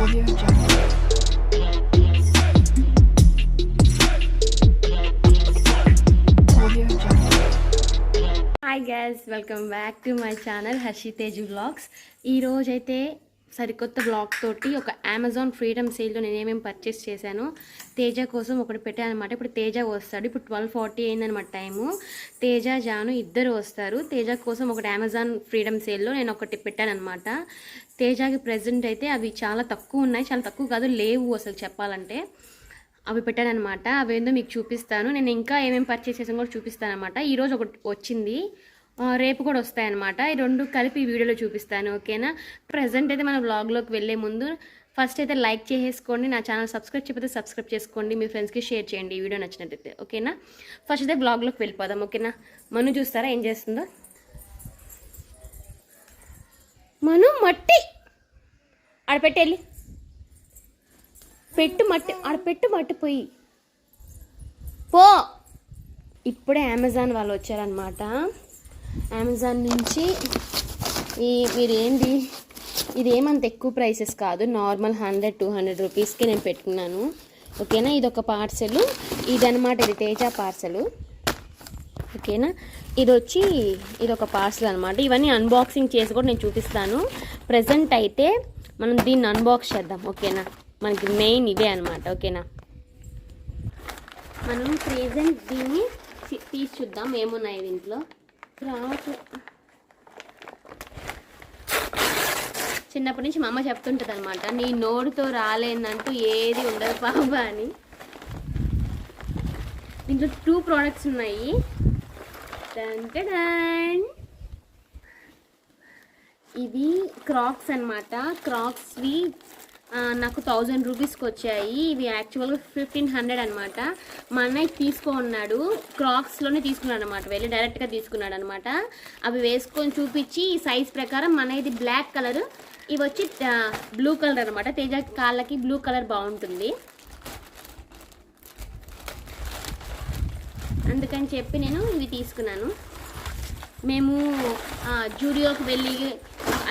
Audio Jungle. Audio Jungle. Hi guys, welcome back to my channel Harshi Teju vlogs. ఈరోజైతే సరికొత్త blog తోటి ఒక Amazon freedom సేల్లో నేను ఏమేమి పర్చేస్ చేశాను తేజ కోసం ఒకటి పెట్టాను అనమాట. ఇప్పుడు తేజ వస్తాడు. ఇప్పుడు 12:40 అయిందనమాట టైము. తేజ జాను ఇద్దరు వస్తారు. తేజ కోసం ఒకటి అమెజాన్ ఫ్రీడమ్ సేల్లో నేను ఒకటి పెట్టాను అనమాట. తేజకి ప్రెజెంట్ అయితే అవి చాలా తక్కువ ఉన్నాయి. చాలా తక్కువ కాదు, లేవు అసలు చెప్పాలంటే. అవి పెట్టానమాట. అవేందో మీకు చూపిస్తాను. నేను ఇంకా ఏమేమి పర్చేస్ చేసాను కూడా చూపిస్తాను అనమాట. ఈరోజు ఒకటి వచ్చింది, రేపు కూడా వస్తాయన్నమాట. ఈ రెండు కలిపి ఈ వీడియోలో చూపిస్తాను, ఓకేనా. ప్రజెంట్ అయితే మన వ్లాగ్లోకి వెళ్ళే ముందు ఫస్ట్ అయితే లైక్ చేసేసుకోండి. నా ఛానల్ సబ్స్క్రైబ్ చేయకపోతే సబ్స్క్రైబ్ చేసుకోండి. మీ ఫ్రెండ్స్కి షేర్ చేయండి ఈ వీడియో నచ్చినట్టయితే, ఓకేనా. ఫస్ట్ అయితే వ్లాగ్లోకి వెళ్ళిపోదాం, ఓకేనా. మను చూస్తారా ఏం చేస్తుందో. మను మట్టి ఆడపెట్టేళ్ళి పెట్టు, మట్టి ఆడపెట్టు, మట్టి పోయి పో. ఇప్పుడే అమెజాన్ వాళ్ళు వచ్చారనమాట. అమెజాన్ నుంచి మీరేంటి, ఇది ఏమంత ఎక్కువ ప్రైసెస్ కాదు, నార్మల్ 100-200 రూపీస్కి నేను పెట్టుకున్నాను, ఓకేనా. ఇది ఒక పార్సెల్, ఇదనమాట. ఇది తేజ పార్సెల్, ఓకేనా. ఇది ఒక పార్సెల్ అనమాట. ఇవన్నీ అన్బాక్సింగ్ చేసి కూడా నేను చూపిస్తాను. ప్రజెంట్ అయితే మనం దీన్ని అన్బాక్స్ చేద్దాం, ఓకేనా. మనకి మెయిన్ ఇవే అనమాట, ఓకేనా. మనం ప్రెజెంట్ దీన్ని తీసి చూద్దాం ఏమున్నాయి దీంట్లో. చిన్నప్పటి నుంచి మా అమ్మ చెప్తుంటుంది అనమాట, నీ నోరుతో రాలేనంటూ ఏది ఉండదు బాబా అని. దీంట్లో 2 ప్రోడక్ట్స్ ఉన్నాయి. ఇది క్రాక్స్ అనమాట. క్రాక్స్వి నాకు 1000 రూపీస్కి వచ్చాయి. ఇవి యాక్చువల్గా 1500 అనమాట. మా అన్నయ్య తీసుకున్నాడు, క్రాక్స్లోనే తీసుకున్నాడు అనమాట. వెళ్ళి డైరెక్ట్గా తీసుకున్నాడు అనమాట. అవి వేసుకొని చూపించి ఈ సైజ్ ప్రకారం మన ఇది బ్లాక్ కలర్, ఇవి వచ్చి బ్లూ కలర్ అనమాట. తేజ కాళ్ళకి బ్లూ కలర్ బాగుంటుంది అందుకని చెప్పి నేను ఇవి తీసుకున్నాను. మేము జూడియోకి వెళ్ళి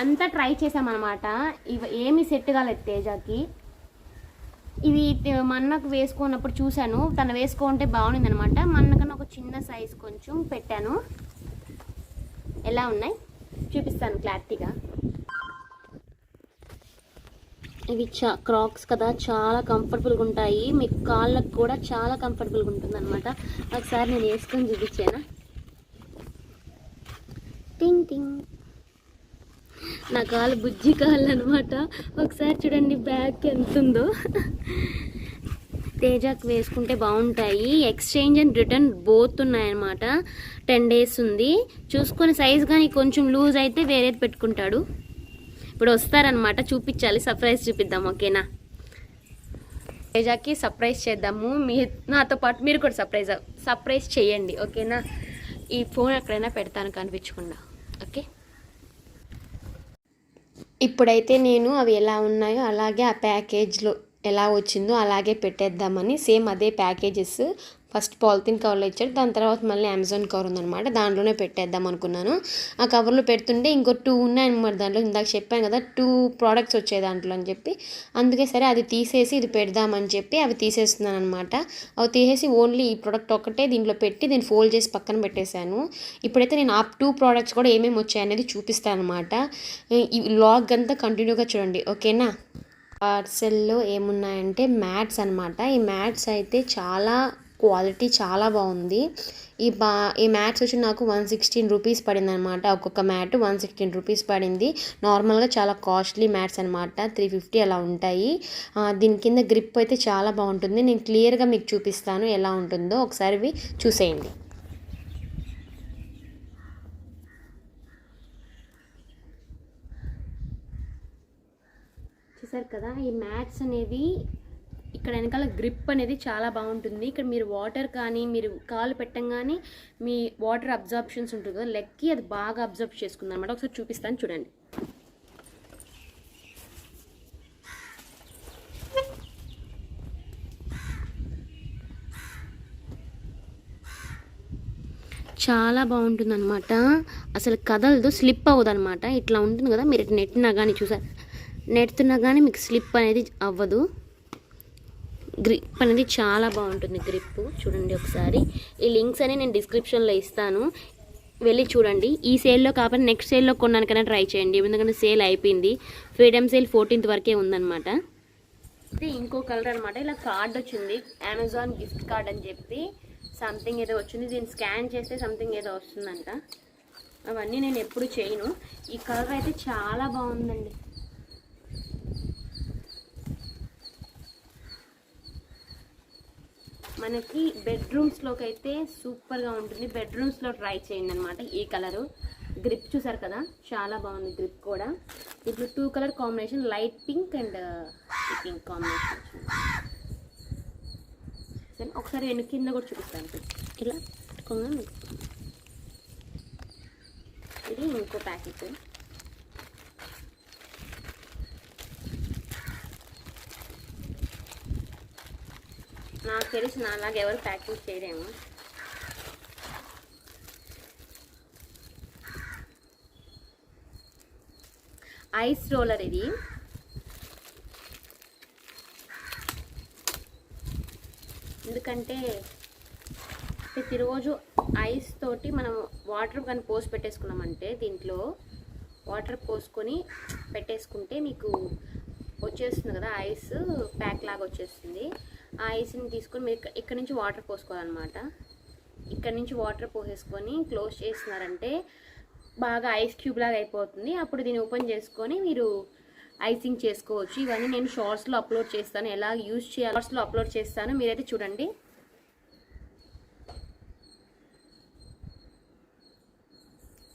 అంతా ట్రై చేసామన్నమాట. ఇవి ఏమి సెట్ కాలేదు తేజకి. ఇవి మా అన్నకు వేసుకున్నప్పుడు చూశాను, తను వేసుకుంటే బాగుంది అనమాట. మా అన్నకన్నా ఒక చిన్న సైజ్ కొంచెం పెట్టాను. ఎలా ఉన్నాయి చూపిస్తాను క్లారిటీగా. ఇవి క్రాక్స్ కదా, చాలా కంఫర్టబుల్గా ఉంటాయి. మీ కాళ్ళకు కూడా చాలా కంఫర్టబుల్గా ఉంటుంది అనమాట. ఒకసారి నేను వేసుకొని చూపించాను. టింగ్ టింగ్, నా కాలు బుజ్జి కాళ్ళు అనమాట. ఒకసారి చూడండి బ్యాగ్ ఎంత ఉందో. తేజాకి వేసుకుంటే బాగుంటాయి. ఎక్స్చేంజ్ అండ్ రిటర్న్ బోత్ ఉన్నాయన్నమాట. 10 days ఉంది. చూసుకొని సైజ్ కానీ కొంచెం లూజ్ అయితే వేరేది పెట్టుకుంటాడు. ఇప్పుడు వస్తారనమాట, చూపించాలి, సర్ప్రైజ్ చూపిద్దాం, ఓకేనా. తేజాకి సర్ప్రైజ్ చేద్దాము. నాతో పాటు మీరు కూడా సర్ప్రైజ్ చేయండి, ఓకేనా. ఈ ఫోన్ ఎక్కడైనా పెడతాను కనిపించకుండా, ఓకే. ఇప్పుడైతే నేను అవి ఎలా ఉన్నాయో అలాగే ఆ ప్యాకేజ్లో ఎలా వచ్చిందో అలాగే పెట్టేద్దామని, సేమ్ అదే ప్యాకేజెస్ ఫస్ట్ పాలిథిన్ కవర్లో ఇచ్చాడు, దాని తర్వాత మళ్ళీ అమెజాన్ కవర్ ఉందన్నమాట, దాంట్లోనే పెట్టేద్దాం అనుకున్నాను. ఆ కవర్లో పెడుతుంటే ఇంకో 2 ఉన్నాయన్నమాట దాంట్లో. ఇందాక చెప్పాను కదా 2 ప్రోడక్ట్స్ వచ్చాయి దాంట్లో అని చెప్పి, అందుకే సరే అది తీసేసి ఇది పెడదామని చెప్పి అవి తీసేస్తున్నాను అనమాట. అవి తీసేసి ఓన్లీ ఈ ప్రోడక్ట్ ఒక్కటే దీంట్లో పెట్టి దీన్ని ఫోల్డ్ చేసి పక్కన పెట్టేశాను. ఇప్పుడైతే నేను ఆ 2 ప్రోడక్ట్స్ కూడా ఏమేమి వచ్చాయనేది చూపిస్తాను అనమాట. ఈ వ్లాగ్ అంతా కంటిన్యూగా చూడండి, ఓకేనా. పార్సెల్లో ఏమున్నాయంటే మ్యాట్స్ అనమాట. ఈ మ్యాట్స్ అయితే చాలా క్వాలిటీ చాలా బాగుంది. ఈ మ్యాట్స్ వచ్చి నాకు 116 రూపీస్ పడింది అనమాట. ఒక్కొక్క మ్యాట్ 116 రూపీస్ పడింది. నార్మల్గా చాలా కాస్ట్లీ మ్యాట్స్ అనమాట, 350 అలా ఉంటాయి. దీని కింద గ్రిప్ అయితే చాలా బాగుంటుంది. నేను క్లియర్గా మీకు చూపిస్తాను ఎలా ఉంటుందో, ఒకసారి చూసేయండి. చూసారు కదా, ఈ మ్యాట్స్ అనేవి ఇక్కడ వెనకాల గ్రిప్ అనేది చాలా బాగుంటుంది. ఇక్కడ మీరు వాటర్ కానీ మీరు కాలు పెట్టంగానే మీ వాటర్ అబ్జార్ప్షన్స్ ఉంటుంది కదా, లెక్కి అది బాగా అబ్జర్వ్ చేసుకుంది అనమాట. ఒకసారి చూపిస్తాను చూడండి. చాలా బాగుంటుంది అనమాట. అసలు కదలదు, స్లిప్ అవ్వదు అనమాట. ఇట్లా ఉంటుంది కదా, మీరు నెట్టినా కానీ చూసారు నెడుతున్నా కానీ మీకు స్లిప్ అనేది అవ్వదు. గ్రిప్ అనేది చాలా బాగుంటుంది. గ్రిప్ చూడండి ఒకసారి. ఈ లింక్స్ అని నేను డిస్క్రిప్షన్లో ఇస్తాను, వెళ్ళి చూడండి. ఈ సేల్లో కాకపోతే నెక్స్ట్ సేల్లో కొనడానికైనా ట్రై చేయండి, ఎందుకంటే సేల్ అయిపోయింది. ఫ్రీడమ్ సేల్ 14th వరకే ఉందన్నమాట. అయితే ఇంకో కలర్ అనమాట. ఇలా కార్డ్ వచ్చింది, అమెజాన్ గిఫ్ట్ కార్డ్ అని చెప్పి సంథింగ్ ఏదో వచ్చింది. దీన్ని స్కాన్ చేస్తే సంథింగ్ ఏదో వస్తుందంట. అవన్నీ నేను ఎప్పుడు చేయను. ఈ కలర్ అయితే చాలా బాగుందండి. మనకి బెడ్రూమ్స్లోకి అయితే సూపర్గా ఉంటుంది. బెడ్రూమ్స్లో ట్రై చేయండి అనమాట. ఈ కలరు గ్రిప్ చూసారు కదా, చాలా బాగుంది గ్రిప్ కూడా. ఇప్పుడు 2 colour combination, light pink and pink combination. సరే ఒకసారి నేను కింద కూడా చూపిస్తాను. ఇలా పెట్టుకోగా మీకు ఇది ఇంకో ప్యాకెట్. నాకు తెలిసి నాలాగా ఎవరు ప్యాకింగ్ చేయలేము. ఐస్ రోలర్ ఇది. ఎందుకంటే ప్రతిరోజు ఐస్ తోటి మనం వాటర్ కానీ పోసి పెట్టేసుకున్నామంటే, దీంట్లో వాటర్ పోసుకొని పెట్టేసుకుంటే మీకు వచ్చేస్తుంది కదా ఐస్ ప్యాక్ లాగా వచ్చేస్తుంది. ఆ ఐస్ని తీసుకొని మీరు ఇక్కడ నుంచి వాటర్ పోసుకోవాలన్నమాట. ఇక్కడ నుంచి వాటర్ పోసేసుకొని క్లోజ్ చేస్తున్నారంటే బాగా ఐస్ క్యూబ్ లాగా అయిపోతుంది. అప్పుడు దీన్ని ఓపెన్ చేసుకొని మీరు ఐసింగ్ చేసుకోవచ్చు. ఇవన్నీ నేను షార్ట్స్లో అప్లోడ్ చేస్తాను, ఎలా యూజ్ చేయాలి షార్ట్స్లో అప్లోడ్ చేస్తాను, మీరైతే చూడండి.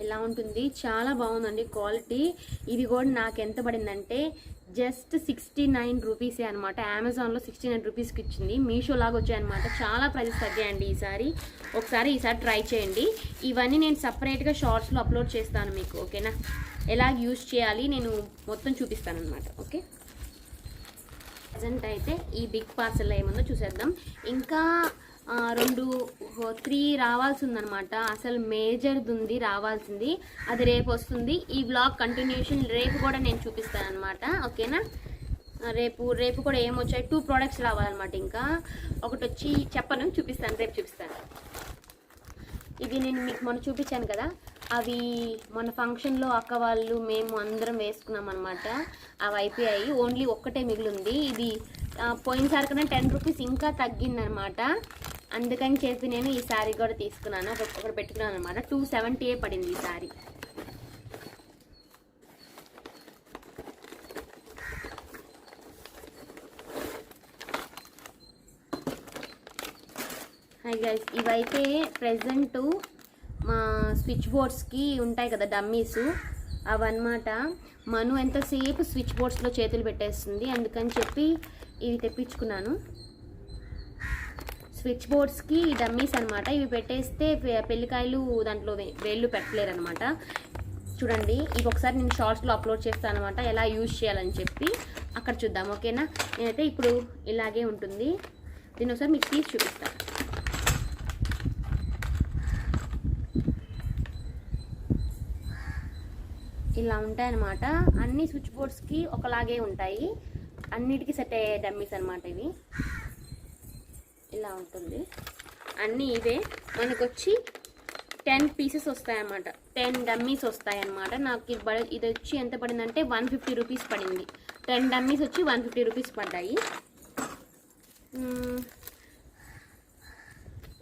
ఎలా ఉంటుంది, చాలా బాగుందండి క్వాలిటీ. ఇది కూడా నాకు ఎంత పడిందంటే జస్ట్ 69 రూపీసే అనమాట. అమెజాన్లో 69 రూపీస్కి ఇచ్చింది. మీషో లాగా వచ్చాయన్నమాట. చాలా ప్రైజెస్ తగ్గాయండి ఈసారి ట్రై చేయండి. ఇవన్నీ నేను సపరేట్గా షార్ట్స్లో అప్లోడ్ చేస్తాను మీకు, ఓకేనా. ఎలా యూజ్ చేయాలి నేను మొత్తం చూపిస్తాను అనమాట. ఓకే, ప్రజెంట్ అయితే ఈ బిగ్ పార్సల్ ఏముందో చూసేద్దాం. ఇంకా 3 రావాల్సి ఉందనమాట. అసలు మేజర్ది ఉంది రావాల్సింది, అది రేపు వస్తుంది. ఈ వ్లాగ్ కంటిన్యూషన్ రేపు కూడా నేను చూపిస్తాను అనమాట, ఓకేనా. రేపు కూడా ఏమొచ్చాయి, 2 ప్రోడక్ట్స్ రావాలన్నమాట. ఇంకా ఒకటి వచ్చి చెప్పను, చూపిస్తాను, రేపు చూపిస్తాను. ఇది నేను మీకు మొన్న చూపించాను కదా, అవి మన ఫంక్షన్లో అక్క వాళ్ళు మేము అందరం వేసుకున్నాం అనమాట. అవి అయిపోయాయి, ఓన్లీ ఒక్కటే మిగిలింది. ఇది పోయినసారి కన్నా 10 రూపీస్ ఇంకా తగ్గిందనమాట. అందుకని చెప్పి నేను ఈ శారీ కూడా తీసుకున్నాను, ఒకటి పెట్టుకున్నాను అనమాట. 270 పడింది ఈ శారీ. హై గైస్, ఇవైతే ప్రెజెంట్ మా స్విచ్ బోర్డ్స్కి ఉంటాయి కదా డమ్మీస్, అవన్నమాట. మను ఎంతసేపు స్విచ్ బోర్డ్స్లో చేతులు పెట్టేస్తుంది, అందుకని చెప్పి ఇవి తెప్పించుకున్నాను. స్విచ్ బోర్డ్స్కి డమ్మీస్ అనమాట. ఇవి పెట్టేస్తే పెళ్ళికాయలు దాంట్లో వేళ్ళు పెట్టలేరు అనమాట. చూడండి, ఇవి ఒకసారి నేను షార్ట్స్లో అప్లోడ్ చేస్తాను అనమాట, ఎలా యూజ్ చేయాలని చెప్పి. అక్కడ చూద్దాం, ఓకేనా. నేనైతే ఇప్పుడు ఇలాగే ఉంటుంది, దీన్ని ఒకసారి మీకు తీసి చూపిస్తాను. ఇలా ఉంటాయన్నమాట. అన్ని స్విచ్ బోర్డ్స్కి ఒకలాగే ఉంటాయి, అన్నిటికీ సెట్ అయ్యే డమ్మీస్ అనమాట ఇవి. ఇలా ఉంటుంది, అన్నీ ఇవే. మనకు వచ్చి 10 పీసెస్ వస్తాయన్నమాట, 10 డమ్మీస్ వస్తాయన్నమాట. నాకు ఇది వచ్చి ఎంత పడిందంటే 150 రూపీస్ పడింది. 10 డమ్మీస్ వచ్చి 150 రూపీస్ పడ్డాయి.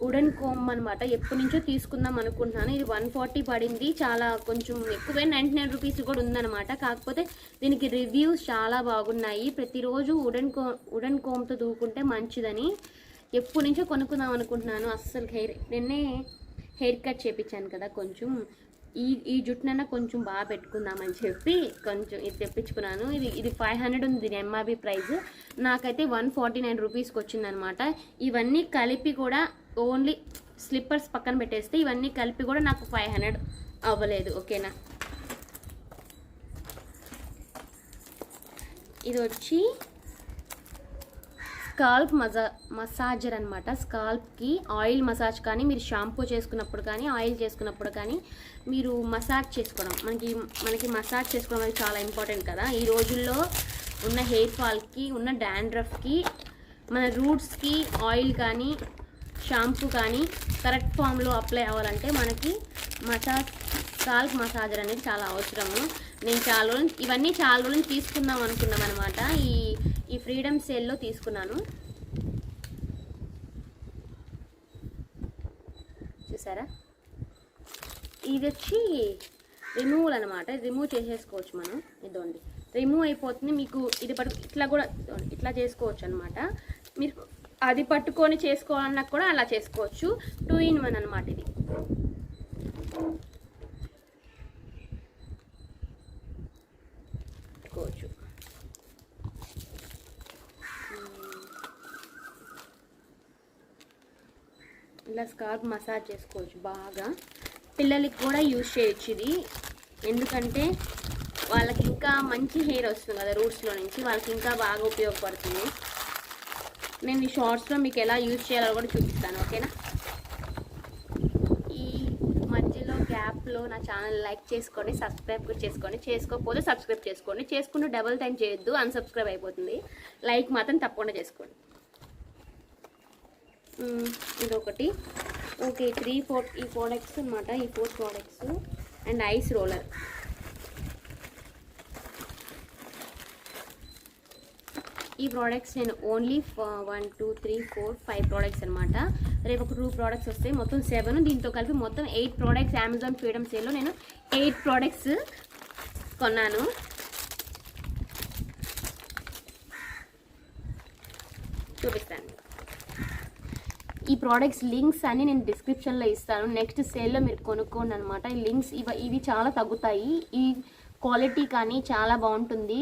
వుడెన్ కోమ్ అనమాట, ఎప్పటి నుంచో తీసుకుందాం అనుకుంటున్నాను. ఇది 140 పడింది, చాలా కొంచెం ఎక్కువే. 99 రూపీస్ కూడా ఉందన్నమాట. కాకపోతే దీనికి రివ్యూస్ చాలా బాగున్నాయి. ప్రతిరోజు వుడెన్ కోమ్తో దూకుంటే మంచిదని ఎప్పటి నుంచో కొనుక్కుందాం అనుకుంటున్నాను. అస్సలు నిన్నే హెయిర్ కట్ చేయించాను కదా, కొంచెం ఈ జుట్టునన్నా కొంచెం బాగా పెట్టుకుందామని చెప్పి కొంచెం ఇది తెప్పించుకున్నాను. ఇది 500 ఉంది దీని ఎంఆర్పి ప్రైస్. నాకైతే 149 రూపీస్కి వచ్చిందనమాట. ఇవన్నీ కలిపి కూడా ఓన్లీ స్లిప్పర్స్ పక్కన పెట్టేస్తే ఇవన్నీ కలిపి కూడా నాకు 500 అవ్వలేదు, ఓకేనా. ఇది వచ్చి స్కాల్ప్ మసాజర్ అనమాట. స్కాల్ప్కి ఆయిల్ మసాజ్ కానీ, మీరు షాంపూ చేసుకున్నప్పుడు కానీ, ఆయిల్ చేసుకున్నప్పుడు కానీ మీరు మసాజ్ చేసుకోవడం, మనకి మసాజ్ చేసుకోవడం అనేది చాలా ఇంపార్టెంట్ కదా. ఈ రోజుల్లో ఉన్న హెయిర్ ఫాల్కి, ఉన్న డాండ్రఫ్కి, మన రూట్స్కి ఆయిల్ కానీ షాంపూ కానీ కరెక్ట్ ఫామ్లో అప్లై అవ్వాలంటే మనకి స్కాల్ప్ మసాజర్ అనేది చాలా అవసరము. నేను ఇవన్నీ చాలా రోజులు తీసుకుందాం అనుకున్నాం అనమాట. ఈ ఫ్రీడమ్ సేల్లో తీసుకున్నాను. చూసారా, ఇది వచ్చి రిమూవల్ అనమాట. రిమూవ్ చేసేసుకోవచ్చు మనం. ఇదోండి రిమూవ్ అయిపోతుంది. మీకు ఇది ఇట్లా కూడా ఇట్లా చేసుకోవచ్చు అనమాట. మీరు అది పట్టుకొని చేసుకోవాలన్నా కూడా అలా చేసుకోవచ్చు. 2 in 1 అనమాట ఇది. ఇలా స్కాల్ప్ మసాజ్ చేసుకోవచ్చు బాగా. పిల్లలకి కూడా యూజ్ చేయొచ్చు ఇది, ఎందుకంటే వాళ్ళకి ఇంకా మంచి హెయిర్ వస్తుంది కదా రూట్స్లో నుంచి, వాళ్ళకి ఇంకా బాగా ఉపయోగపడుతుంది. నేను ఈ షార్ట్స్లో మీకు ఎలా యూజ్ చేయాలో కూడా చూపిస్తాను, ఓకేనా. ఈ మధ్యలో గ్యాప్లో నా ఛానల్ లైక్ చేసుకోండి, సబ్స్క్రైబ్ కూడా చేసుకోండి. చేసుకోకపోతే సబ్స్క్రైబ్ చేసుకోండి. చేసుకుంటూ డబల్ టైం చేయొద్దు, అన్సబ్స్క్రైబ్ అయిపోతుంది. లైక్ మాత్రం తప్పకుండా చేసుకోండి. ఇదొకటి. ఓకే, ఈ 4 ప్రోడక్ట్స్ అనమాట. ఈ 4 ప్రోడక్ట్స్ అండ్ ఐస్ రోలర్. ఈ ప్రోడక్ట్స్ నేను ఓన్లీ 1 2 3 4 5 ప్రోడక్ట్స్ అనమాట. రేపు ఒక 2 ప్రోడక్ట్స్ వస్తాయి, మొత్తం 7. దీంతో కలిపి మొత్తం 8 ప్రోడక్ట్స్ అమెజాన్ ఫ్రీడమ్ సేల్లో నేను 8 ప్రోడక్ట్స్ కొన్నాను. చూపిస్తాను. ఈ ప్రోడక్ట్స్ లింక్స్ అన్ని నేను డిస్క్రిప్షన్లో ఇస్తాను. నెక్స్ట్ సేల్లో మీరు కొనుక్కోండి అనమాట. ఈ లింక్స్ ఇవి చాలా తగ్గుతాయి. ఈ క్వాలిటీ కానీ చాలా బాగుంటుంది.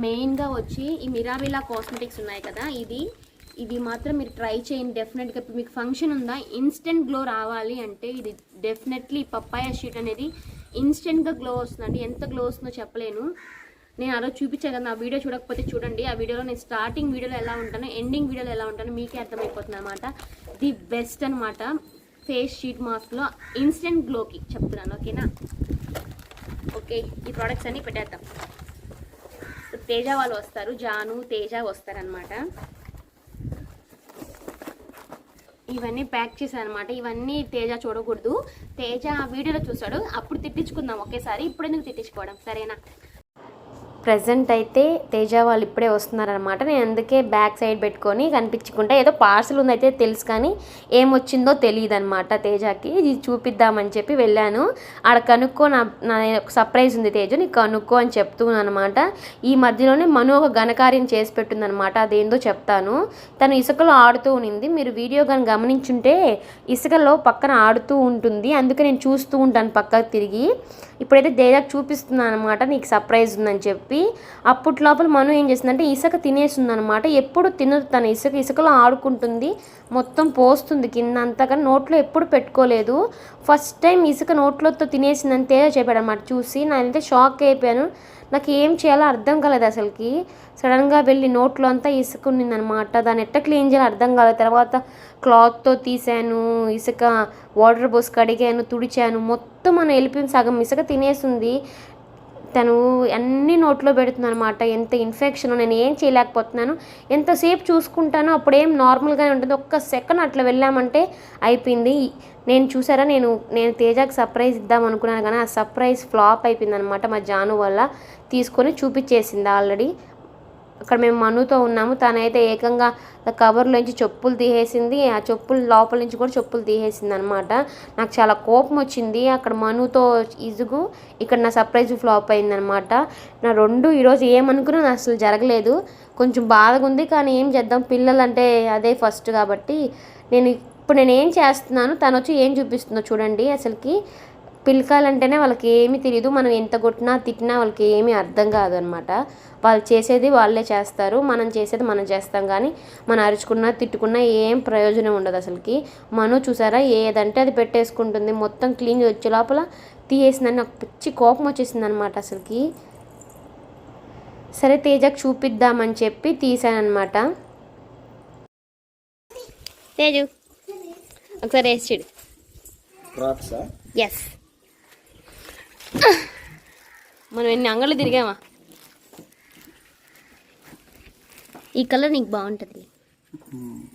మెయిన్గా వచ్చి ఈ మిరాబిలా కాస్మెటిక్స్ ఉన్నాయి కదా, ఇది మాత్రం మీరు ట్రై చేయండి డెఫినెట్గా. ఇప్పుడు మీకు ఫంక్షన్ ఉందా, ఇన్స్టెంట్ గ్లో రావాలి అంటే ఇది డెఫినెట్లీ పప్పాయ షీట్ అనేది ఇన్స్టెంట్గా గ్లో వస్తుందండి. ఎంత గ్లో వస్తుందో చెప్పలేను. నేను ఆ రోజు చూపించాను కదా, ఆ వీడియో చూడకపోతే చూడండి. ఆ వీడియోలో నేను స్టార్టింగ్ వీడియోలో ఎలా ఉంటానో, ఎండింగ్ వీడియోలో ఎలా ఉంటానో మీకే అర్థమైపోతుంది అనమాట. ది బెస్ట్ అనమాట ఫేస్ షీట్ మాస్క్లో ఇన్స్టెంట్ గ్లోకి చెప్తున్నాను, ఓకేనా. ఓకే, ఈ ప్రోడక్ట్స్ అన్నీ పెట్టేద్దాం. తేజ వాళ్ళు వస్తారు, జాను తేజ వస్తారనమాట. ఇవన్నీ ప్యాక్ చేశాను అనమాట. ఇవన్నీ తేజ చూడకూడదు, తేజ ఆ వీడియోలో చూస్తాడు, అప్పుడు తిట్టించుకుందాం ఒకేసారి. ఇప్పుడు ఎందుకు తిట్టించుకోవడం, సరేనా. ప్రజెంట్ అయితే తేజ వాళ్ళు ఇప్పుడే వస్తున్నారనమాట. నేను అందుకే బ్యాక్ సైడ్ పెట్టుకొని కనిపించుకుంటా. ఏదో పార్సల్ ఉందైతే తెలుసు, కానీ ఏమొచ్చిందో తెలియదు అనమాట తేజకి. ఇది చూపిద్దామని చెప్పి వెళ్ళాను. ఆడ కనుక్కో, నా సర్ప్రైజ్ ఉంది తేజ, నీకు కనుక్కో అని చెప్తున్నాను అనమాట. ఈ మధ్యలోనే మను ఒక ఘనకార్యం చేసి పెట్టిందనమాట. అదేందో చెప్తాను. తను ఇసుకలో ఆడుతూ ఉన్నింది. మీరు వీడియో కానీ గమనించుంటే ఇసుకలో పక్కన ఆడుతూ ఉంటుంది, అందుకే నేను చూస్తూ ఉంటాను పక్కకు తిరిగి. ఇప్పుడైతే తేజకి చూపిస్తున్నాను అనమాట, నీకు సర్ప్రైజ్ ఉందని చెప్పి. అప్పటి లోపల మను ఏం చేస్తుందంటే ఇసుక తినేస్తుంది అనమాట. ఎప్పుడు తినదు తన ఇసుకలో ఆడుకుంటుంది, మొత్తం పోస్తుంది కింద అంతా, కానీ నోట్లో ఎప్పుడు పెట్టుకోలేదు. ఫస్ట్ టైం ఇసుక నోట్లోతో తినేసిందని తేజ చెప్పాడు అనమాట. చూసి నేనైతే షాక్ అయిపోయాను. నాకు ఏం చేయాలో అర్థం కాలేదు అసలుకి. సడన్గా వెళ్ళి నోట్లో అంతా ఇసుక ఉన్నిందనమాట. దాన్ని ఎట్లా క్లీన్ చేయాలో అర్థం కాలేదు. తర్వాత క్లాత్తో తీసాను, ఇసుక వాటర్ పోసి కడిగాను, తుడిచాను, మొత్తం మనం వెళ్ళిపోయింది. సగం ఇసుక తినేసింది. తను అన్నీ నోట్లో పెడుతుంది అనమాట. ఎంత ఇన్ఫెక్షన్, నేను ఏం చేయలేకపోతున్నాను. ఎంతసేపు చూసుకుంటానో అప్పుడేం నార్మల్గానే ఉంటుంది. ఒక్క సెకండ్ అట్లా వెళ్ళామంటే అయిపోయింది. నేను చూసారా, నేను తేజకి సర్ప్రైజ్ ఇద్దాం అనుకున్నాను, కానీ ఆ సర్ప్రైజ్ ఫ్లాప్ అయిపోయింది అనమాట. మా జాను వల్ల తీసుకొని చూపించేసింది ఆల్రెడీ. అక్కడ మేము మనుతో ఉన్నాము. తనైతే ఏకంగా కవర్లోంచి చెప్పులు తీసేసింది. ఆ చెప్పులు లోపల నుంచి కూడా చెప్పులు తీసేసింది అనమాట. నాకు చాలా కోపం వచ్చింది. అక్కడ మనుతో ఇసుగు, ఇక్కడ నా సర్ప్రైజ్ ఫ్లాప్ అయిందనమాట. నా రెండు ఈరోజు ఏమనుకున్నా అసలు జరగలేదు. కొంచెం బాధగా ఉంది, కానీ ఏం చేద్దాం, పిల్లలంటే అదే ఫస్ట్ కాబట్టి. ఇప్పుడు నేను ఏం చేస్తున్నాను, తను వచ్చి ఏం చూపిస్తుందో చూడండి. అసలుకి పిల్లకాయలంటేనే వాళ్ళకి ఏమీ తెలియదు. మనం ఎంత కొట్టినా తిట్టినా వాళ్ళకి ఏమీ అర్థం కాదు అనమాట. వాళ్ళు చేసేది వాళ్ళే చేస్తారు, మనం చేసేది మనం చేస్తాం. కానీ మనం అరుచుకున్నా తిట్టుకున్నా ఏం ప్రయోజనం ఉండదు అసలుకి. మను చూసారా, ఏదంటే అది పెట్టేసుకుంటుంది. మొత్తం క్లీన్ వచ్చే లోపల తీసేసిందని నాకు పిచ్చి కోపం వచ్చేసింది అనమాట అసలుకి. సరే తేజకు చూపిద్దామని చెప్పి తీసానమాట. తేజు ఒకసారి వేసి చూడు. క్రాక్సా? ఎస్. మనం ఎన్ని అంగళ్ళు తిరిగామా. ఈ కలర్ నీకు బాగుంటుంది.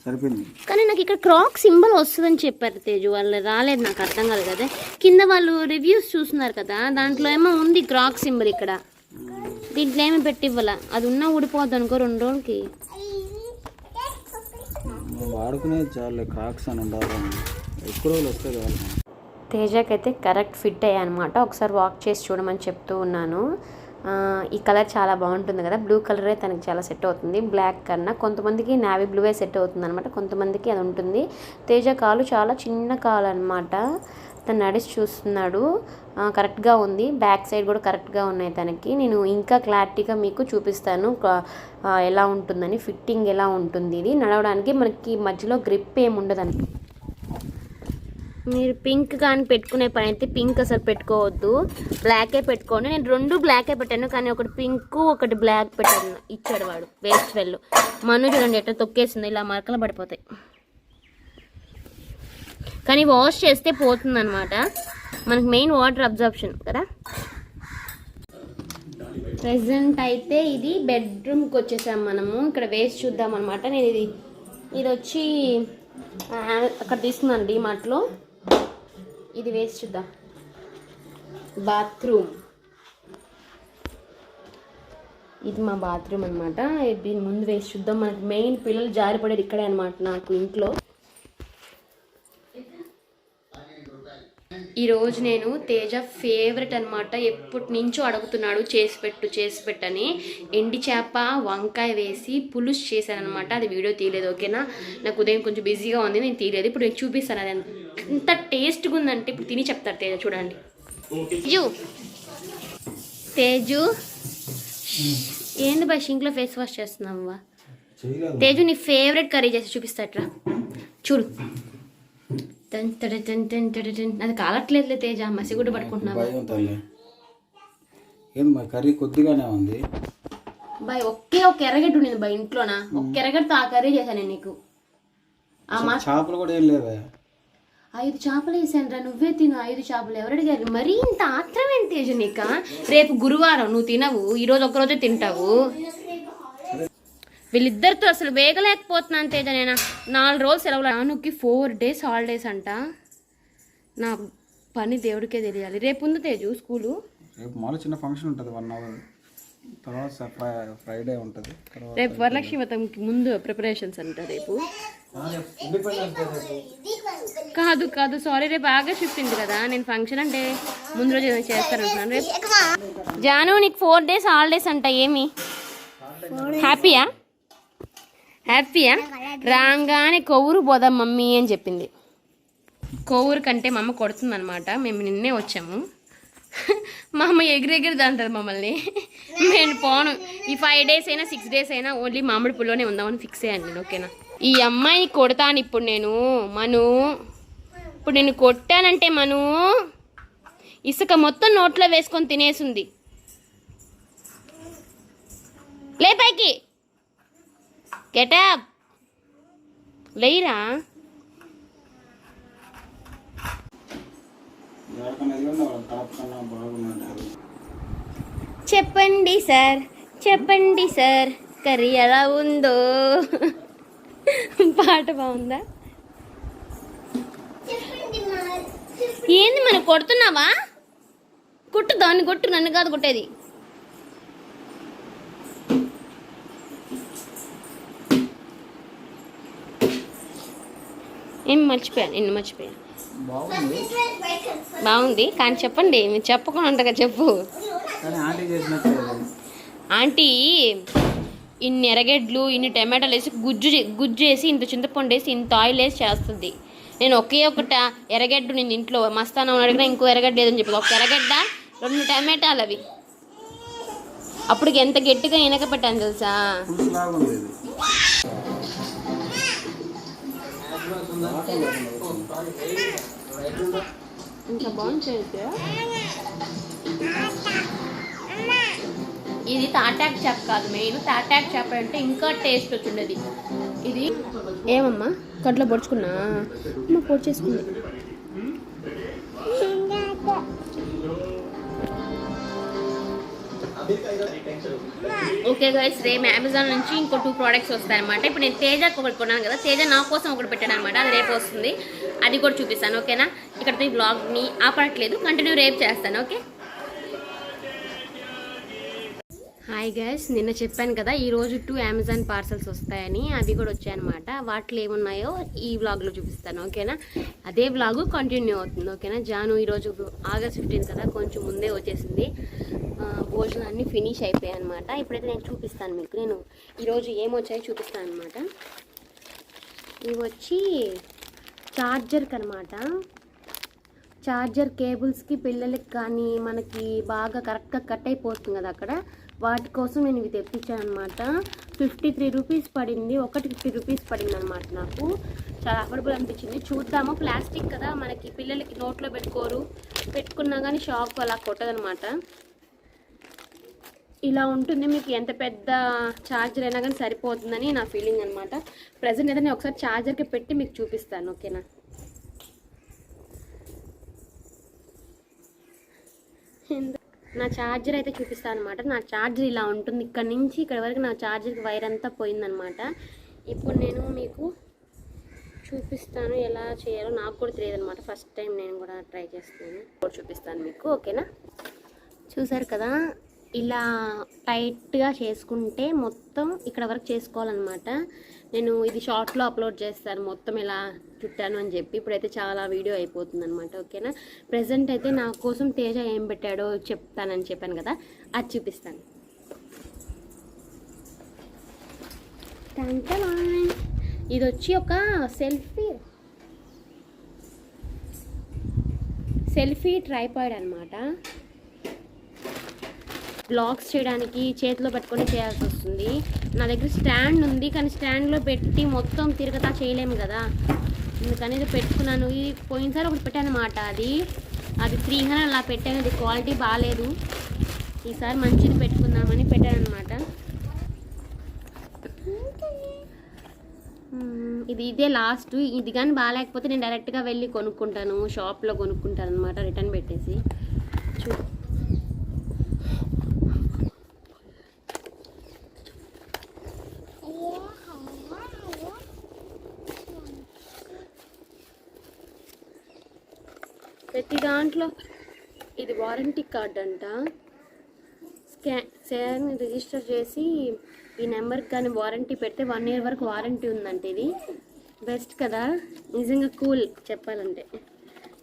సరిపోయింది. కానీ నాకు ఇక్కడ క్రాక్ సింబల్ వస్తుందని చెప్పారు తేజు. వాళ్ళు రాలేదు, నాకు అర్థం కాదు కదా. కింద వాళ్ళు రివ్యూస్ చూస్తున్నారు కదా, దాంట్లో ఏమో ఉంది క్రాక్ సింబల్. ఇక్కడ దీంట్లో ఏమి పెట్టి ఇవ్వాల, అది ఉన్నా ఊడిపోద్ది అనుకో 2 రోజులకి. వాడుకునేది చాలు, క్రాక్స్ అని ఉండాలి, ఎక్కువ రోజులు వస్తే చాలు. తేజకి అయితే కరెక్ట్ ఫిట్ అయ్యాయి అనమాట. ఒకసారి వాక్ చేసి చూడమని చెప్తూ ఉన్నాను. ఈ కలర్ చాలా బాగుంటుంది కదా, బ్లూ కలరే తనకి చాలా సెట్ అవుతుంది బ్లాక్ కన్నా. కొంతమందికి నావీ బ్లూవే సెట్ అవుతుంది అనమాట, కొంతమందికి అది ఉంటుంది. తేజ కాలు చాలా చిన్న కాలు అనమాట. తను నడిచి చూస్తున్నాడు, కరెక్ట్గా ఉంది. బ్యాక్ సైడ్ కూడా కరెక్ట్గా ఉన్నాయి తనకి. నేను ఇంకా క్లారిటీగా మీకు చూపిస్తాను ఎలా ఉంటుందని, ఫిట్టింగ్ ఎలా ఉంటుంది. ఇది నడవడానికి మనకి మధ్యలో గ్రిప్ ఏమి ఉండదని. మీరు పింక్ కానీ పెట్టుకునే పని అయితే పింక్ అసలు పెట్టుకోవద్దు, బ్లాకే పెట్టుకోండి. నేను 2 బ్లాకే పెట్టాను, కానీ ఒకటి పింక్ ఒకటి బ్లాక్ పెట్టాను. ఇచ్చాడు వాడు వేస్ట్ వెళ్ళు. మను చూడండి ఎట్లా తొక్కేసింది, ఇలా మరకలు పడిపోతాయి. కానీ వాష్ చేస్తే పోతుంది అనమాట. మనకి మెయిన్ వాటర్ అబ్జర్ప్షన్ కదా. ప్రెసెంట్ అయితే ఇది బెడ్రూమ్కి వచ్చేసాం మనము. ఇక్కడ వేస్ట్ చూద్దాం అనమాట. నేను ఇది వచ్చి అక్కడ తీసుకున్నాను డీమార్ట్లో. ఇది వేసి చూద్దాం. బాత్రూమ్, ఇది మా బాత్రూమ్ అనమాట. దీని ముందు వేసి చూద్దాం. మనకి మెయిన్ పిల్లలు జారిపడేది ఇక్కడే అనమాట నాకు ఇంట్లో. ఈరోజు నేను తేజ ఫేవరెట్ అనమాట, ఎప్పటి నుంచో అడుగుతున్నాడు చేసి పెట్టని. ఎండి చేప వంకాయ వేసి పులుసు చేశానమాట. అది వీడియో తీయలేదు, ఓకేనా. నాకు ఉదయం కొంచెం బిజీగా ఉంది, నేను తీయలేదు. ఇప్పుడు నేను చూపిస్తాను అది ఎంత టేస్ట్గా ఉందంటే. ఇప్పుడు తిని చెప్తారు తేజ. చూడండి తేజు ఏంది బా షింక్లో ఫేస్ వాష్ చేస్తున్నావా తేజు? నీ ఫేవరెట్ కర్రీ చేసి చూపిస్తాట్రా, చూడు. అది కాలట్లేదులే తేజ, మసిగుడ్డ పట్టుకుంటున్నావు. కర్రీ కొద్దిగానే ఉంది బాయ్. ఒక ఎర్రగడ్డ ఉండేది బాయ్ ఇంట్లోనా, ఒక్క ఎర్రగడ్డతో ఆ కర్రీ చేశాను నీకు. చేపలు కూడా ఏం లేవా? 5 చేపలు వేసాను రా, నువ్వే తిను. 5 చేపలు ఎవరు అడిగారు? మరీ ఇంత ఆత్రం ఏంటి తేజ నీక? రేపు గురువారం, నువ్వు తినవు, ఈరోజు ఒక్కరోజే తింటావు. వీళ్ళిద్దరితో అసలు వేగలేకపోతున్నాను తేజ. నేను 4 రోజులు సెలవులు, నానుకి 4 days హాలిడేస్ అంట. నా పని దేవుడికే తెలియాలి. రేపు ఉంది తేజు స్కూలు. రేపు మామూలు చిన్న ఫంక్షన్ ఉంటుంది 1 hour, తర్వాత ఫ్రైడే ఉంటుంది. రేపు వరలక్ష్మి వ్రతంకి ముందు ప్రిపరేషన్స్ అంట రేపు. కాదు సారీ, రేపు ఆగస్ట్ 15 కదా. నేను ఫంక్షన్ అంటే ముందు రోజు ఏదైనా చేస్తాను అనుకున్నాను. రేపు జాను నీకు 4 days హాలిడేస్ అంట. ఏమి హ్యాపీయా? రాగానే కొవ్వూరు పోదాం మమ్మీ అని చెప్పింది. కొవ్వూరు కంటే మా అమ్మ కొడుతుంది అనమాట. మేము నిన్నే వచ్చాము. మా అమ్మ ఎగిరెగిరిది అంటారు మమ్మల్ని. నేను పోను. ఈ 5 days అయినా 6 days అయినా ఓన్లీ మామిడి పుల్లోనే ఉందామని ఫిక్స్ అయ్యాను నేను, ఓకేనా. ఈ అమ్మాయిని కొడతాను ఇప్పుడు నేను. ఇప్పుడు నేను కొట్టానంటే ఇసుక మొత్తం నోట్లో వేసుకొని తినేసింది. లే పైకి, గెటప్ లేరా. చెప్పండి సార్ కర్రీ ఎలా ఉందో. పాట బాగుందా? ఏంది మనం కొడుతున్నావా? కొట్టు దాన్ని, కొట్టు, నన్ను కాదు కొట్టేది. నిన్ను మర్చిపోయాను. బాగుంది కానీ చెప్పండి, మీరు చెప్పకుండా ఉండగా చెప్పు. ఆంటీ ఇన్ని ఎర్రగడ్డలు, ఇన్ని టమాటాలు వేసి గుజ్జు వేసి, ఇంత చింతపండు వేసి, ఇంత ఆయిల్ వేసి చేస్తుంది. నేను ఒకే ఒకట ఎర్రగడ్డ నేను ఇంట్లో మస్తానం అడిగినా ఇంకో ఎర్రగడ్డ లేదని చెప్పి, ఒక ఎర్రగడ్డ 2 టమాటాలు అవి. అప్పుడు ఎంత గట్టిగా వెనక పెట్టాను తెలుసా. ఇంకా బాగుంది. ఇది తాటాక్ చేప కాదు, మెయిన్ తాటాక్ చేప అంటే ఇంకా టేస్ట్ వచ్చిండేది. ఇది ఏమమ్మా కంట్లో పొడుచుకున్నా అమ్మ పొడిచేసుకుంది. ఓకే గైస్, రేపు అమెజాన్ నుంచి ఇంకో 2 ప్రోడక్ట్స్ వస్తాయన్నమాట. ఇప్పుడు నేను తేజకి ఒకటి కొన్నాను కదా, తేజ నా కోసం ఒకటి పెట్టాను అనమాట. అది రేపు వస్తుంది, అది కూడా చూపిస్తాను. ఓకేనా? ఇక్కడతో ఈ బ్లాగ్ని ఆపట్లేదు, కంటిన్యూ రేపు చేస్తాను. ఓకే, హాయ్ గైస్, నిన్న చెప్పాను కదా ఈరోజు 2 అమెజాన్ పార్సల్స్ వస్తాయని. అవి కూడా వచ్చాయన్నమాట. వాటిలో ఏమున్నాయో ఈ వ్లాగ్లో చూపిస్తాను. ఓకేనా? అదే వ్లాగ్ కంటిన్యూ అవుతుంది. ఓకేనా? జాను ఈరోజు ఆగస్ట్ 15 కదా, కొంచెం ముందే వచ్చేసింది. భోజనాన్ని ఫినిష్ అయిపోయాయి అనమాట. ఇప్పుడైతే నేను చూపిస్తాను మీకు. నేను ఈరోజు ఏమొచ్చాయో చూపిస్తాను అనమాట. ఇవి వచ్చి చార్జర్కి అనమాట. చార్జర్ కేబుల్స్కి పిల్లలకి కానీ మనకి బాగా కరెక్ట్గా కట్ అయిపోతుంది కదా అక్కడ, వాటి కోసం నేను ఇవి తెప్పించాను అనమాట. 53 రూపీస్ పడింది, ఒకటి 50 రూపీస్ పడింది అనమాట. నాకు చాలా అఫోర్డబుల్ అనిపించింది. చూద్దాము, ప్లాస్టిక్ కదా మనకి పిల్లలకి నోట్లో పెట్టుకున్నా కానీ షాక్ అలా కొట్టదనమాట. ఇలా ఉంటుంది, మీకు ఎంత పెద్ద ఛార్జర్ అయినా కానీ సరిపోతుందని నా ఫీలింగ్ అనమాట. ప్రజెంట్ అయితే నేను ఒకసారి ఛార్జర్కి పెట్టి మీకు చూపిస్తాను. ఓకేనా? నా ఛార్జర్ అయితే చూపిస్తాను అనమాట. నా ఛార్జర్ ఇలా ఉంటుంది, ఇక్కడ నుంచి ఇక్కడ వరకు నా ఛార్జర్కి వైర్ అంతా పోయిందనమాట. ఇప్పుడు నేను మీకు చూపిస్తాను ఎలా చేయాలో. నాకు కూడా తెలియదు అనమాట, ఫస్ట్ టైం నేను కూడా ట్రై చేస్తాను. చూపిస్తాను మీకు. ఓకేనా? చూసారు కదా, ఇలా టైట్గా చేసుకుంటే మొత్తం ఇక్కడ వరకు చేసుకోవాలన్నమాట. నేను ఇది షార్ట్లో అప్లోడ్ చేస్తాను మొత్తం ఇలా చుట్టాను అని చెప్పి. ఇప్పుడైతే చాలా వీడియో అయిపోతుంది అనమాట. ఓకేనా? ప్రజెంట్ అయితే నా కోసం తేజ ఏం పెట్టాడో చెప్తానని చెప్పాను కదా, అది చూపిస్తాను. ఇది వచ్చి ఒక సెల్ఫీ ట్రైపాడ్ అనమాట. బ్లాగ్స్ చేయడానికి చేతిలో పెట్టుకొని చేయాల్సి వస్తుంది. నా దగ్గర స్టాండ్ ఉంది, కానీ స్టాండ్లో పెట్టి మొత్తం తిరగతా చేయలేము కదా, అందుకని ఇది పెట్టుకున్నాను. ఇది పోయినసారి ఒకటి పెట్టాను అనమాట. అది 300 అలా పెట్టాను. ఇది క్వాలిటీ బాగాలేదు. ఈసారి మంచిది పెట్టుకుందామని పెట్టాను అనమాట. ఇదే లాస్ట్. ఇది కానీ బాగాలేకపోతే నేను డైరెక్ట్గా వెళ్ళి కొనుక్కుంటాను, షాప్లో కొనుక్కుంటాను అనమాట, రిటర్న్ పెట్టేసి. ప్రతి దాంట్లో ఇది వారంటీ కార్డ్ అంట. స్కాన్ రిజిస్టర్ చేసి ఈ నెంబర్కి కానీ వారంటీ పెడితే 1 year వరకు వారంటీ ఉందంటే ఇది బెస్ట్ కదా, నిజంగా కూల్ చెప్పాలంటే.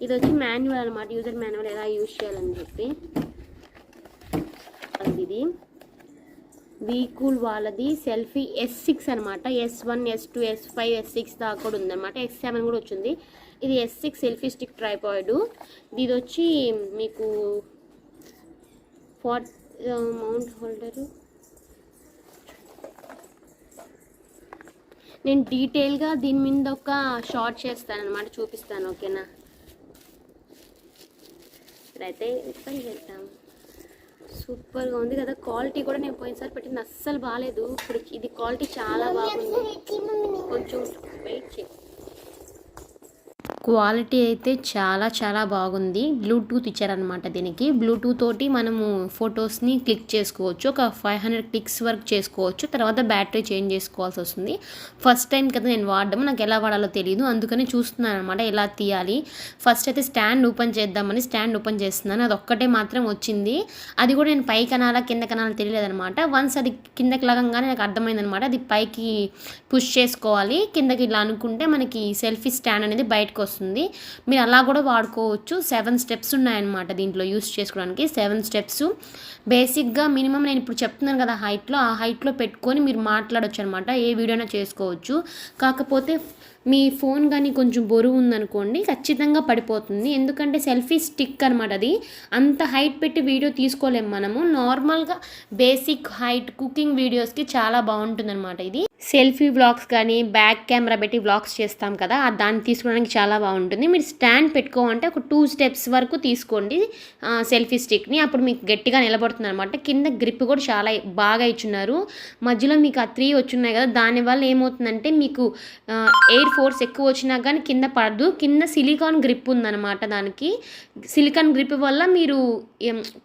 ఇది వచ్చి మాన్యువల్ అనమాట, యూజర్ మాన్యువల్ ఎలా యూజ్ చేయాలని చెప్పి. ఇది వీకూల్ వాళ్ళది సెల్ఫీ S6 అనమాట. S1, S2, S5, S6 దాకా కూడా ఉందన్నమాట. S7 కూడా వచ్చింది. ఇది S6 సెల్ఫీ స్టిక్ ట్రైపాడ్. ఇది వచ్చి మీకు మౌంట్ హోల్డరు. నేను డీటెయిల్గా దీని మీద ఒక షార్ట్ చేస్తాను అనమాట, చూపిస్తాను. ఓకేనా? ఇప్పుడైతే ఓపెన్ చేద్దాం. సూపర్గా ఉంది కదా, క్వాలిటీ కూడా నేను పోయినసారి పెట్టింది అస్సలు బాగాలేదు. ఇప్పుడు ఇది క్వాలిటీ చాలా బాగుంది. కొంచెం వెయిట్ చేయి. క్వాలిటీ అయితే చాలా చాలా బాగుంది. బ్లూటూత్ ఇచ్చారనమాట దీనికి. బ్లూటూత్ తోటి మనము ఫొటోస్ని క్లిక్ చేసుకోవచ్చు. ఒక 500 క్లిక్స్ వరకు చేసుకోవచ్చు. తర్వాత బ్యాటరీ చేంజ్ చేసుకోవాల్సి వస్తుంది. ఫస్ట్ టైం కదా నేను వాడడం, నాకు ఎలా వాడాలో తెలియదు, అందుకని చూస్తున్నాను అనమాట ఎలా తీయాలి. ఫస్ట్ అయితే స్టాండ్ ఓపెన్ చేద్దామని స్టాండ్ ఓపెన్ చేస్తున్నాను. అది ఒక్కటే మాత్రం వచ్చింది. అది కూడా నేను పైకి అనాలా కిందకి అనాలా తెలియలేదు అనమాట. వన్స్ అది కిందకి లాగంగానే నాకు అర్థమైందనమాట, అది పైకి పుష్ చేసుకోవాలి, కిందకి ఇలా అనుకుంటే మనకి సెల్ఫీ స్టాండ్ అనేది బయటకు వస్తుంది. మీరు అలా కూడా వాడుకోవచ్చు. 7 స్టెప్స్ ఉన్నాయన్నమాట దీంట్లో యూస్ చేసుకోవడానికి. 7 స్టెప్స్ బేసిక్గా మినిమం నేను ఇప్పుడు చెప్తున్నాను కదా హైట్లో, ఆ హైట్లో పెట్టుకొని మీరు మాట్లాడవచ్చు అనమాట. ఏ వీడియోనా చేసుకోవచ్చు. కాకపోతే మీ ఫోన్ కానీ కొంచెం బరువు ఉందనుకోండి ఖచ్చితంగా పడిపోతుంది. ఎందుకంటే సెల్ఫీ స్టిక్ అనమాట, అది అంత హైట్ పెట్టి వీడియో తీసుకోలేము మనము. నార్మల్గా బేసిక్ హైట్ కుకింగ్ వీడియోస్కి చాలా బాగుంటుంది అనమాట ఇది. సెల్ఫీ వ్లాగ్స్ కానీ బ్యాక్ కెమెరా పెట్టి వ్లాగ్స్ చేస్తాం కదా దాన్ని తీసుకోవడానికి చాలా బాగుంటుంది. మీరు స్టాండ్ పెట్టుకోమంటే ఒక 2 స్టెప్స్ వరకు తీసుకోండి సెల్ఫీ స్టిక్ని, అప్పుడు మీకు గట్టిగా నిలబడుతుంది అనమాట. కింద గ్రిప్ కూడా చాలా బాగా ఇచ్చున్నారు. మధ్యలో మీకు ఆ 3 వచ్చున్నాయి కదా, దానివల్ల ఏమవుతుందంటే మీకు ఎయిర్ ఫోర్స్ ఎక్కువ వచ్చినా కానీ కింద పడదు. కింద సిలికాన్ గ్రిప్ ఉందన్నమాట. దానికి సిలికాన్ గ్రిప్ వల్ల మీరు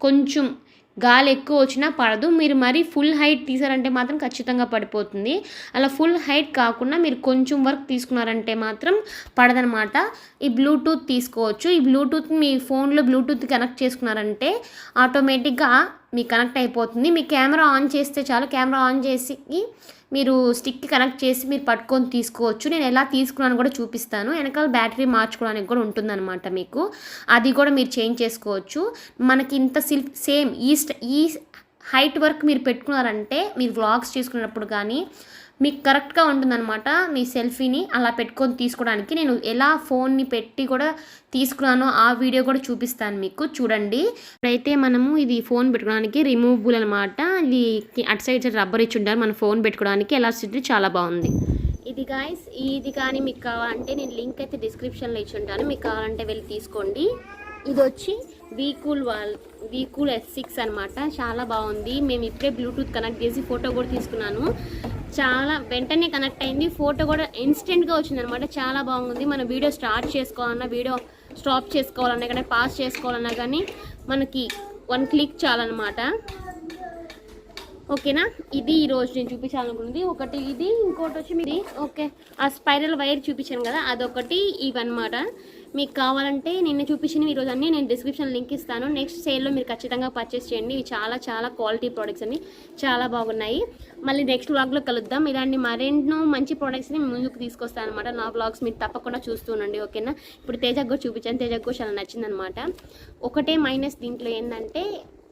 కొంచెం గాలి ఎక్కువ వచ్చినా పడదు. మీరు మరీ ఫుల్ హైట్ తీసారంటే మాత్రం ఖచ్చితంగా పడిపోతుంది. అలా ఫుల్ హైట్ కాకుండా మీరు కొంచెం వరకు తీసుకున్నారంటే మాత్రం పడదనమాట. ఈ బ్లూటూత్ తీసుకోవచ్చు. ఈ బ్లూటూత్ మీ ఫోన్లో బ్లూటూత్ కనెక్ట్ చేసుకున్నారంటే ఆటోమేటిక్గా మీకు కనెక్ట్ అయిపోతుంది. మీ కెమెరా ఆన్ చేస్తే చాలు, కెమెరా ఆన్ చేసి మీరు స్టిక్కి కనెక్ట్ చేసి మీరు పట్టుకొని తీసుకోవచ్చు. నేను ఎలా తీసుకున్నాను కూడా చూపిస్తాను. వెనకాల బ్యాటరీ మార్చుకోవడానికి కూడా ఉంటుందన్నమాట మీకు. అది కూడా మీరు చేంజ్ చేసుకోవచ్చు. మనకి ఇంత సేమ్ ఈ హైట్ వరకు మీరు పెట్టుకున్నారంటే మీరు వ్లాగ్స్ చేసుకున్నప్పుడు కానీ మీకు కరెక్ట్గా ఉంటుందన్నమాట. మీ సెల్ఫీని అలా పెట్టుకొని తీసుకోవడానికి నేను ఎలా ఫోన్ని పెట్టి కూడా తీసుకున్నానో ఆ వీడియో కూడా చూపిస్తాను మీకు, చూడండి. ఇప్పుడైతే మనము ఇది ఫోన్ పెట్టుకోవడానికి రిమూవబుల్ అనమాట. ఇది అటు సైడ్ రబ్బర్ ఇచ్చి ఉంటారు. మన ఫోన్ పెట్టుకోవడానికి ఎలాస్టిసిటీ చాలా బాగుంది. ఇది గాయస్, ఇది కానీ మీకు కావాలంటే నేను లింక్ అయితే డిస్క్రిప్షన్లో ఇచ్చి ఉంటాను. మీకు కావాలంటే వెళ్ళి తీసుకోండి. ఇది వచ్చి వీకూల్ S6 అనమాట. చాలా బాగుంది. మేము ఇప్పుడే బ్లూటూత్ కనెక్ట్ చేసి ఫోటో కూడా తీసుకున్నాను. చాలా వెంటనే కనెక్ట్ అయింది. ఫోటో కూడా ఇన్స్టెంట్గా వచ్చిందనమాట. చాలా బాగుంది. మన వీడియో స్టార్ట్ చేసుకోవాలన్నా, వీడియో స్టాప్ చేసుకోవాలన్నా, ఇక్కడ పాస్ చేసుకోవాలన్నా కానీ మనకి 1 క్లిక్ చాలన్నమాట. ఓకేనా, ఇది ఈరోజు నేను చూపించాలనుకున్నది. ఒకటి ఇది, ఇంకోటి వచ్చి మీది ఓకే ఆ స్పైరల్ వైర్ చూపించాను కదా అదొకటి, ఇవన్నమాట. మీకు కావాలంటే నిన్న చూపించినవి ఈరోజు అన్నీ నేను డిస్క్రిప్షన్ లింక్ ఇస్తాను. నెక్స్ట్ సేల్లో మీరు ఖచ్చితంగా పర్చేస్ చేయండి. ఇవి చాలా చాలా క్వాలిటీ ప్రోడక్ట్స్ అన్ని చాలా బాగున్నాయి. మళ్ళీ నెక్స్ట్ వ్లాగ్లో కలుద్దాం. ఇలాంటి మరెన్నో మంచి ప్రోడక్ట్స్ని ముందుకు తీసుకొస్తాను అనమాట. నా వ్లాగ్స్ మీరు తప్పకుండా చూస్తుండండి. ఓకేనా, ఇప్పుడు తేజకు కూడా చూపించాను. తేజకు కూడా చాలా నచ్చిందనమాట. ఒకటే మైనస్ దీంట్లో ఏంటంటే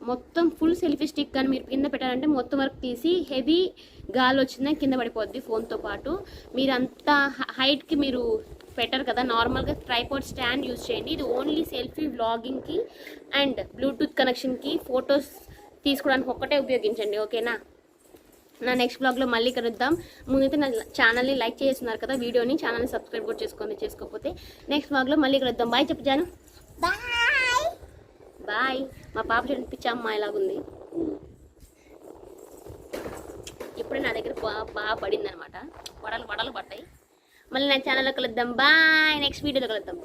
మొత్తం ఫుల్ సెల్ఫీ స్టిక్ కానీ మీరు కింద పెట్టాలంటే మొత్తం వరకు తీసి హెవీ గాలి వచ్చిందని కింద పడిపోద్ది ఫోన్తో పాటు. మీరు అంత హైట్కి మీరు పెట్టరు కదా, నార్మల్గా ట్రైపాడ్ స్టాండ్ యూజ్ చేయండి. ఇది ఓన్లీ సెల్ఫీ వ్లాగింగ్కి అండ్ బ్లూటూత్ కనెక్షన్కి, ఫొటోస్ తీసుకోవడానికి ఒక్కటే ఉపయోగించండి. ఓకేనా, నా నెక్స్ట్ బ్లాగ్లో మళ్ళీ కలుద్దాం. ముందైతే నా ఛానల్ని లైక్ చేస్తున్నారు కదా వీడియోని, ఛానల్ని సబ్స్క్రైబ్ కూడా చేసుకోకపోతే నెక్స్ట్ బ్లాగ్లో మళ్ళీ కలుద్దాం. బాయ్ చెప్పాను. బాయ్. మా పాప చూడండి పిచ్చి అమ్మాయిలాగుంది. ఇప్పుడే నా దగ్గర బాగా పడింది అనమాట. వడలు పడ్డాయి. మళ్ళీ నా ఛానల్లో కలుద్దాం. బాయ్. నెక్స్ట్ వీడియోలో కలుద్దాం.